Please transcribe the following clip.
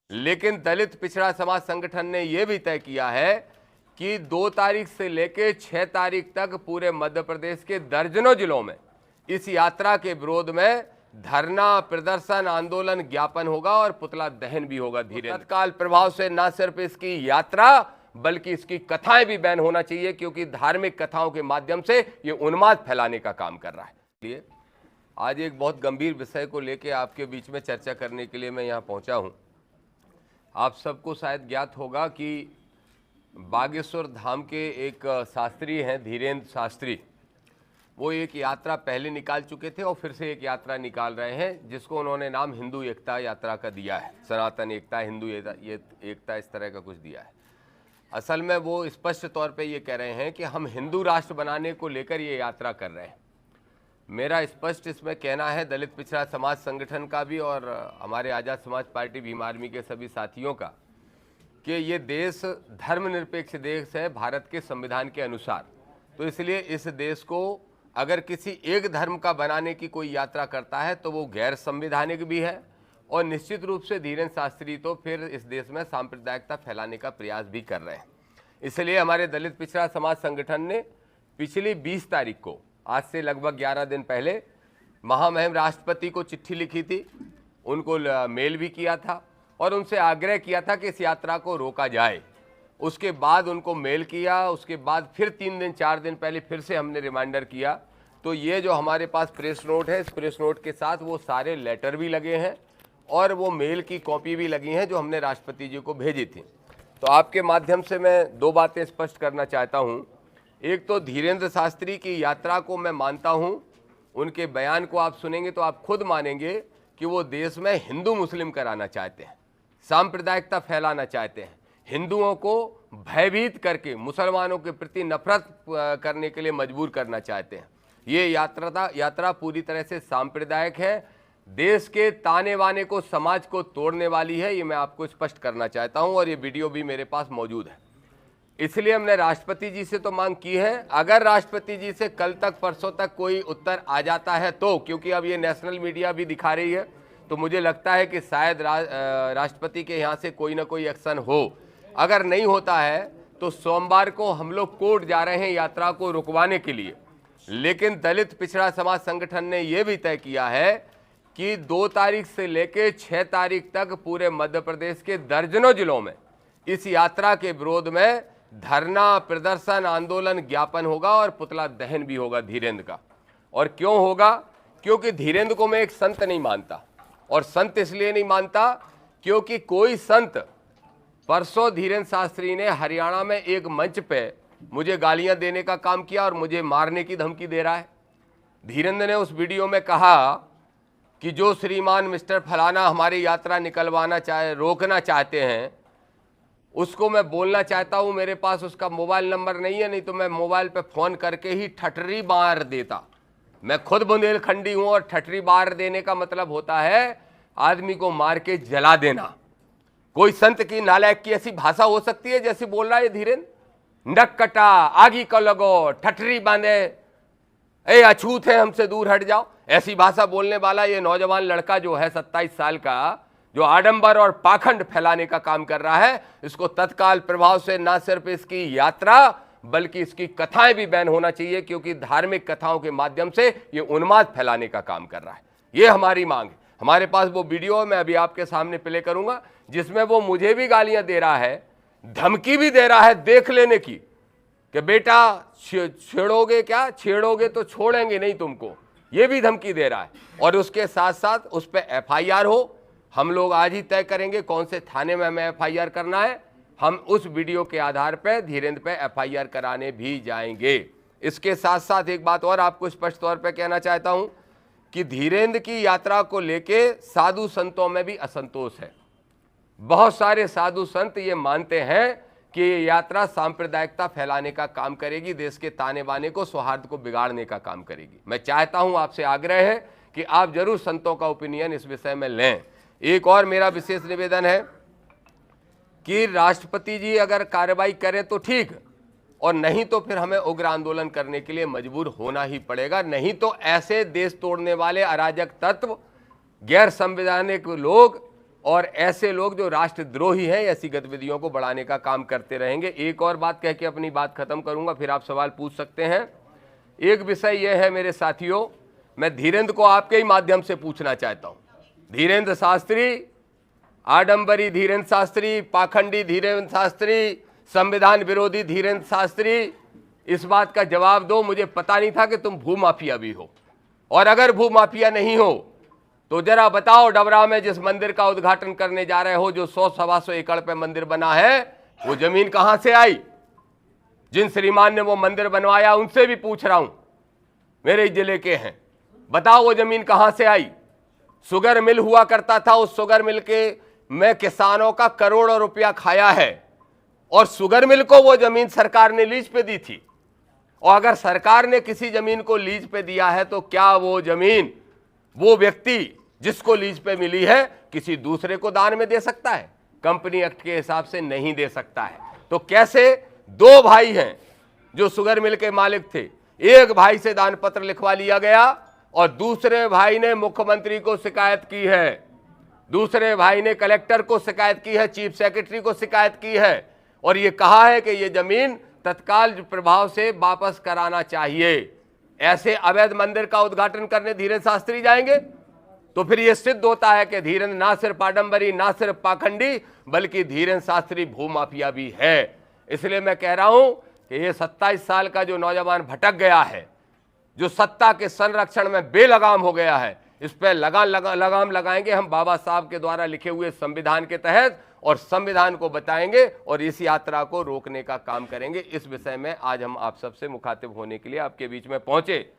लेकिन दलित पिछड़ा समाज संगठन ने यह भी तय किया है कि 2 तारीख से लेकर 6 तारीख तक पूरे मध्य प्रदेश के दर्जनों जिलों में इस यात्रा के विरोध में धरना, प्रदर्शन, आंदोलन, ज्ञापन होगा और पुतला दहन भी होगा। धीरे तत्काल प्रभाव से न सिर्फ इसकी यात्रा बल्कि इसकी कथाएं भी बैन होना चाहिए, क्योंकि धार्मिक कथाओं के माध्यम से ये उन्माद फैलाने का काम कर रहा है। इसलिए आज एक बहुत गंभीर विषय को लेकर आपके बीच में चर्चा करने के लिए मैं यहाँ पहुँचा हूँ। आप सबको शायद ज्ञात होगा कि बागेश्वर धाम के एक शास्त्री हैं, धीरेन्द्र शास्त्री, वो एक यात्रा पहले निकाल चुके थे और फिर से एक यात्रा निकाल रहे हैं, जिसको उन्होंने नाम हिंदू एकता यात्रा का दिया है। सनातन एकता, हिंदू एकता, इस तरह का कुछ दिया है। असल में वो स्पष्ट तौर पे ये कह रहे हैं कि हम हिंदू राष्ट्र बनाने को लेकर ये यात्रा कर रहे हैं। मेरा स्पष्ट इसमें कहना है, दलित पिछड़ा समाज संगठन का भी और हमारे आज़ाद समाज पार्टी भीम आर्मी के सभी साथियों का, कि ये देश धर्मनिरपेक्ष देश है भारत के संविधान के अनुसार। तो इसलिए इस देश को अगर किसी एक धर्म का बनाने की कोई यात्रा करता है तो वो गैर संवैधानिक भी है, और निश्चित रूप से धीरेन्द्र शास्त्री तो फिर इस देश में सांप्रदायिकता फैलाने का प्रयास भी कर रहे हैं। इसलिए हमारे दलित पिछड़ा समाज संगठन ने पिछली 20 तारीख को, आज से लगभग 11 दिन पहले, महामहिम राष्ट्रपति को चिट्ठी लिखी थी, उनको मेल भी किया था और उनसे आग्रह किया था कि इस यात्रा को रोका जाए। उसके बाद उनको मेल किया, उसके बाद फिर 3 दिन 4 दिन पहले फिर से हमने रिमाइंडर किया। तो ये जो हमारे पास प्रेस नोट है, इस प्रेस नोट के साथ वो सारे लेटर भी लगे हैं और वो मेल की कॉपी भी लगी हैं जो हमने राष्ट्रपति जी को भेजी थी। तो आपके माध्यम से मैं 2 बातें स्पष्ट करना चाहता हूँ। एक तो धीरेन्द्र शास्त्री की यात्रा को मैं मानता हूँ, उनके बयान को आप सुनेंगे तो आप खुद मानेंगे कि वो देश में हिंदू मुस्लिम कराना चाहते हैं, सांप्रदायिकता फैलाना चाहते हैं, हिंदुओं को भयभीत करके मुसलमानों के प्रति नफरत करने के लिए मजबूर करना चाहते हैं। ये यात्रा पूरी तरह से सांप्रदायिक है, देश के ताने बाने को, समाज को तोड़ने वाली है। ये मैं आपको स्पष्ट करना चाहता हूं और ये वीडियो भी मेरे पास मौजूद है। इसलिए हमने राष्ट्रपति जी से तो मांग की है। अगर राष्ट्रपति जी से कल तक, परसों तक कोई उत्तर आ जाता है तो, क्योंकि अब ये नेशनल मीडिया भी दिखा रही है, तो मुझे लगता है कि शायद राष्ट्रपति के यहाँ से कोई ना कोई एक्शन हो। अगर नहीं होता है तो सोमवार को हम लोग कोर्ट जा रहे हैं यात्रा को रुकवाने के लिए। लेकिन दलित पिछड़ा समाज संगठन ने यह भी तय किया है कि 2 तारीख से लेकर 6 तारीख तक पूरे मध्य प्रदेश के दर्जनों जिलों में इस यात्रा के विरोध में धरना, प्रदर्शन, आंदोलन, ज्ञापन होगा और पुतला दहन भी होगा धीरेन्द्र का। और क्यों होगा? क्योंकि धीरेन्द्र को मैं एक संत नहीं मानता, और संत इसलिए नहीं मानता क्योंकि कोई संत, परसों धीरेन्द्र शास्त्री ने हरियाणा में एक मंच पे मुझे गालियां देने का काम किया और मुझे मारने की धमकी दे रहा है। धीरेन्द्र ने उस वीडियो में कहा कि जो श्रीमान मिस्टर फलाना हमारी यात्रा रोकना चाहते हैं, उसको मैं बोलना चाहता हूं, मेरे पास उसका मोबाइल नंबर नहीं है, नहीं तो मैं मोबाइल पे फोन करके ही ठठरी मार देता। मैं खुद बुंदेलखंडी हूं और ठठरी मार देने का मतलब होता है आदमी को मार के जला देना। कोई संत की, नालायक की ऐसी भाषा हो सकती है जैसी बोल रहा है धीरेन्द्र? नक कटा, आगी को लगो, ठठरी बांधे, ए अछूत है, हमसे दूर हट जाओ, ऐसी भाषा बोलने वाला ये नौजवान लड़का जो है 27 साल का, जो आडंबर और पाखंड फैलाने का काम कर रहा है, इसको तत्काल प्रभाव से न सिर्फ इसकी यात्रा बल्कि इसकी कथाएं भी बैन होना चाहिए, क्योंकि धार्मिक कथाओं के माध्यम से ये उन्माद फैलाने का काम कर रहा है। ये हमारी मांग है। हमारे पास वो वीडियो मैं अभी आपके सामने प्ले करूंगा जिसमें वो मुझे भी गालियां दे रहा है, धमकी भी दे रहा है देख लेने की, कि बेटा छेड़ोगे तो छोड़ेंगे नहीं तुमको, ये भी धमकी दे रहा है। और उसके साथ साथ उस पर FIR हो। हम लोग आज ही तय करेंगे कौन से थाने में हमें FIR करना है। हम उस वीडियो के आधार पर धीरेन्द्र पे FIR कराने भी जाएंगे। इसके साथ साथ एक बात और आपको स्पष्ट तौर पर कहना चाहता हूं कि धीरेन्द्र की यात्रा को लेके साधु संतों में भी असंतोष है। बहुत सारे साधु संत ये मानते हैं कि ये यात्रा सांप्रदायिकता फैलाने का काम करेगी, देश के ताने बाने को, सौहार्द को बिगाड़ने का काम करेगी। मैं चाहता हूं, आपसे आग्रह है कि आप जरूर संतों का ओपिनियन इस विषय में लें। एक और मेरा विशेष निवेदन है कि राष्ट्रपति जी अगर कार्रवाई करें तो ठीक, और नहीं तो फिर हमें उग्र आंदोलन करने के लिए मजबूर होना ही पड़ेगा। नहीं तो ऐसे देश तोड़ने वाले अराजक तत्व, गैर संवैधानिक लोग और ऐसे लोग जो राष्ट्रद्रोही हैं ऐसी गतिविधियों को बढ़ाने का काम करते रहेंगे। एक और बात कह के अपनी बात खत्म करूंगा, फिर आप सवाल पूछ सकते हैं। एक विषय यह है मेरे साथियों, मैं धीरेन्द्र को आपके ही माध्यम से पूछना चाहता हूं। धीरेन्द्र शास्त्री, आडंबरी धीरेन्द्र शास्त्री, पाखंडी धीरेन्द्र शास्त्री, संविधान विरोधी धीरेन्द्र शास्त्री, इस बात का जवाब दो। मुझे पता नहीं था कि तुम भूमाफिया भी हो, और अगर भूमाफिया नहीं हो तो जरा बताओ, डबरा में जिस मंदिर का उद्घाटन करने जा रहे हो, जो 100-125 एकड़ पे मंदिर बना है, वो जमीन कहां से आई? जिन श्रीमान ने वो मंदिर बनवाया उनसे भी पूछ रहा हूं, मेरे जिले के हैं, बताओ वो जमीन कहां से आई? शुगर मिल हुआ करता था, उस शुगर मिल के में किसानों का करोड़ों रुपया खाया है, और शुगर मिल को वो जमीन सरकार ने लीज पे दी थी। और अगर सरकार ने किसी जमीन को लीज पे दिया है तो क्या वो जमीन वो व्यक्ति जिसको लीज पे मिली है किसी दूसरे को दान में दे सकता है? कंपनी एक्ट के हिसाब से नहीं दे सकता है। तो कैसे दो भाई हैं जो शुगर मिल के मालिक थे, एक भाई से दान पत्र लिखवा लिया गया और दूसरे भाई ने मुख्यमंत्री को शिकायत की है, दूसरे भाई ने कलेक्टर को शिकायत की है, चीफ सेक्रेटरी को शिकायत की है, और ये कहा है कि ये जमीन तत्काल प्रभाव से वापस कराना चाहिए। ऐसे अवैध मंदिर का उद्घाटन करने धीरेन्द्र शास्त्री जाएंगे? तो फिर यह सिद्ध होता है कि धीरेन्द्र ना सिर्फ आडंबरी, ना सिर्फ पाखंडी, बल्कि धीरेन्द्र शास्त्री भूमाफिया भी है। इसलिए मैं कह रहा हूं कि ये 27 साल का जो नौजवान भटक गया है, जो सत्ता के संरक्षण में बेलगाम हो गया है, इस पर लगाम लगाएंगे हम बाबा साहब के द्वारा लिखे हुए संविधान के तहत, और संविधान को बताएंगे और इस यात्रा को रोकने का काम करेंगे। इस विषय में आज हम आप सबसे मुखातिब होने के लिए आपके बीच में पहुंचे।